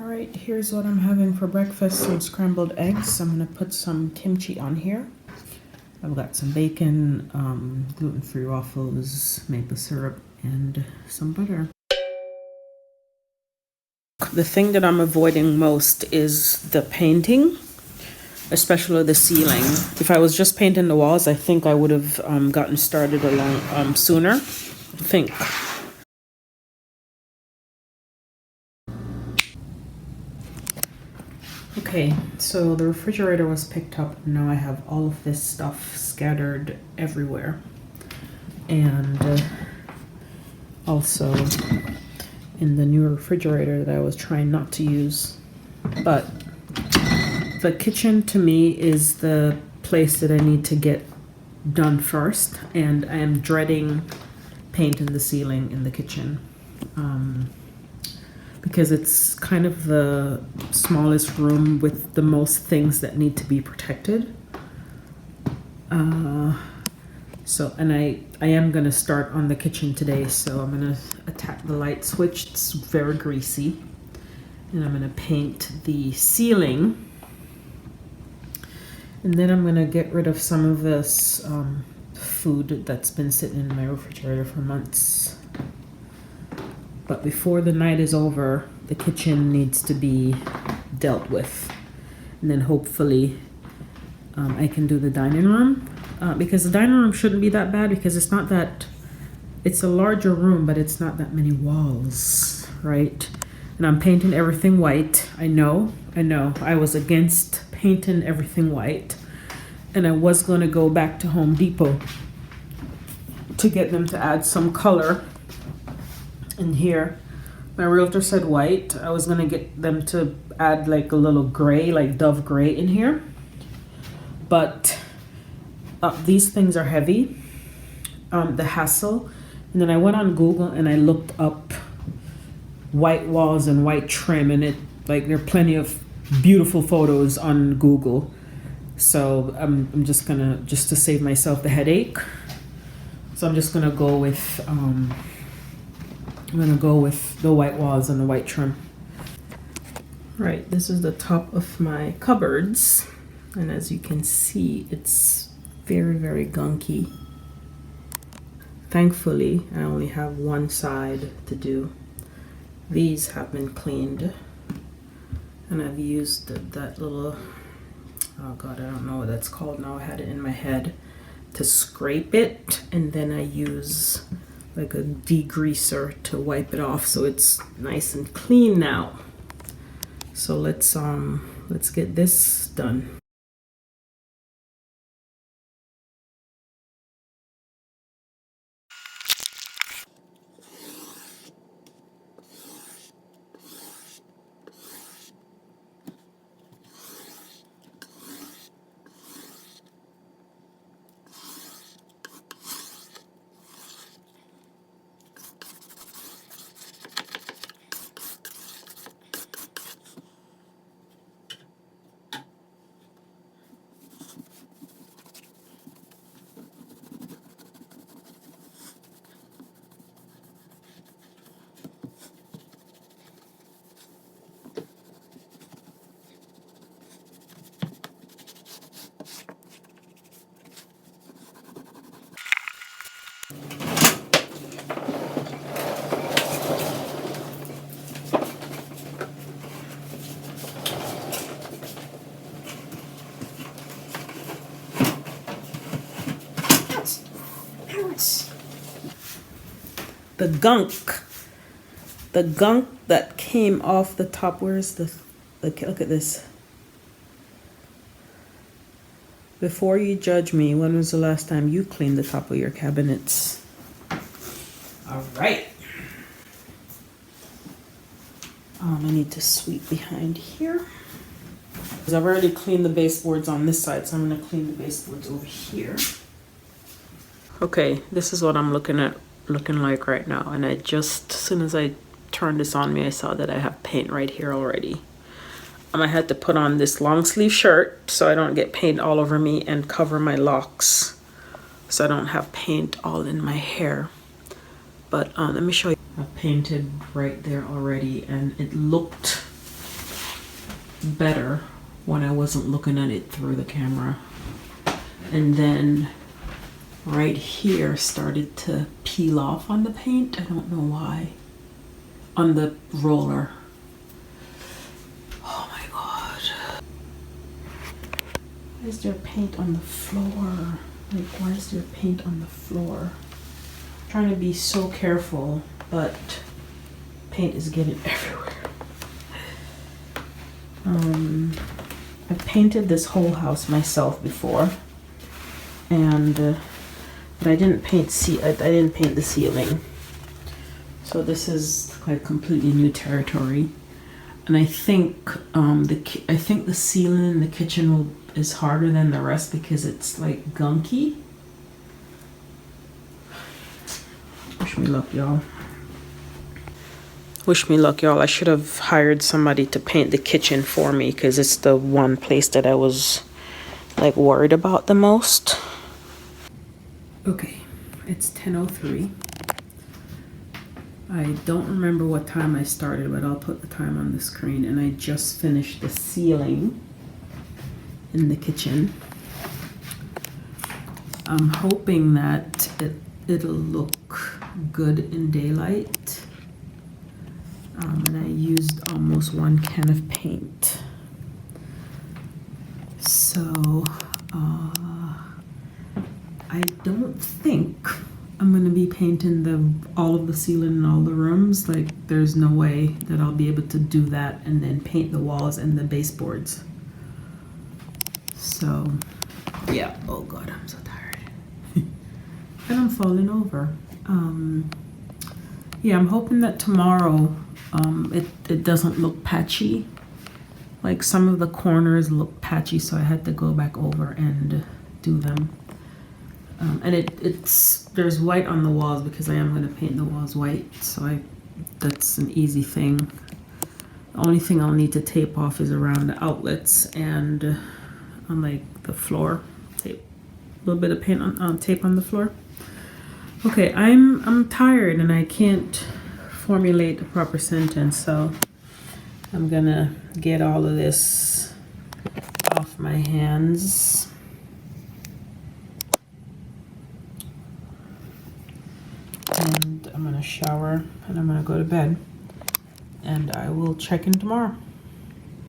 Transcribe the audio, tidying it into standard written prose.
All right, here's what I'm having for breakfast, some scrambled eggs. I'm gonna put some kimchi on here. I've got some bacon, gluten-free waffles, maple syrup, and some butter. The thing that I'm avoiding most is the painting, especially the ceiling. If I was just painting the walls, I think I would have gotten started along sooner. I think. Okay, so the refrigerator was picked up. Now I have all of this stuff scattered everywhere. And also in the new refrigerator that I was trying not to use. But the kitchen to me is the place that I need to get done first. And I am dreading painting the ceiling in the kitchen. Because it's kind of the smallest room with the most things that need to be protected. And I am gonna start on the kitchen today, so I'm gonna attack the light switch. It's very greasy. And I'm gonna paint the ceiling. And then I'm gonna get rid of some of this food that's been sitting in my refrigerator for months. But before the night is over, the kitchen needs to be dealt with. And then hopefully I can do the dining room. Because the dining room shouldn't be that bad because it's not that, it's a larger room, but it's not that many walls, right? And I'm painting everything white. I know. I was against painting everything white. And I was gonna go back to Home Depot to get them to add some color in here. My realtor said white. I was gonna get them to add like a little gray, like dove gray in here. But these things are heavy, the hassle. And then I went on Google and I looked up white walls and white trim, and there are plenty of beautiful photos on Google. So I'm just to save myself the headache. So I'm just gonna go with the white walls and the white trim. Right, this is the top of my cupboards. And as you can see, it's very, very gunky. Thankfully, I only have one side to do. These have been cleaned. And I've used that little, oh God, I don't know what that's called now. I had it in my head to scrape it. And then I use like a degreaser to wipe it off so it's nice and clean now. So let's get this done. The gunk that came off the top. Where's look at this. Before you judge me, when was the last time you cleaned the top of your cabinets? All right. I need to sweep behind here. Because I've already cleaned the baseboards on this side, so I'm gonna clean the baseboards over here. Okay, this is what I'm looking like right now. And I just, as soon as I turned this on me, I saw that I have paint right here already. I had to put on this long sleeve shirt so I don't get paint all over me and cover my locks so I don't have paint all in my hair. But let me show you. I painted right there already and it looked better when I wasn't looking at it through the camera. And then right here started to peel off on the paint. I don't know why. On the roller. Oh my god. Why is there paint on the floor? Like, why is there paint on the floor? I'm trying to be so careful, but paint is getting everywhere. I've painted this whole house myself before, and but I didn't paint I didn't paint the ceiling. So this is like completely new territory, and I think the ceiling in the kitchen is harder than the rest because it's like gunky. Wish me luck, y'all. Wish me luck, y'all. I should have hired somebody to paint the kitchen for me because it's the one place that I was like worried about the most. Okay, it's 10:03. I don't remember what time I started, but I'll put the time on the screen. And I just finished the ceiling in the kitchen. I'm hoping that it'll look good in daylight. And I used almost 1 can of paint. So I don't think I'm gonna be painting all of the ceiling in all the rooms. Like, there's no way that I'll be able to do that and then paint the walls and the baseboards. So yeah. Oh god, I'm so tired. And I'm falling over. Yeah, I'm hoping that tomorrow it doesn't look patchy. Like, some of the corners look patchy, so I had to go back over and do them. And there's white on the walls because I am going to paint the walls white, so that's an easy thing. The only thing I'll need to tape off is around the outlets and on like the floor. Tape a little bit of paint on tape on the floor. Okay, I'm tired and I can't formulate a proper sentence, so I'm gonna get all of this off my hands. And I'm gonna shower and I'm gonna go to bed. And I will check in tomorrow.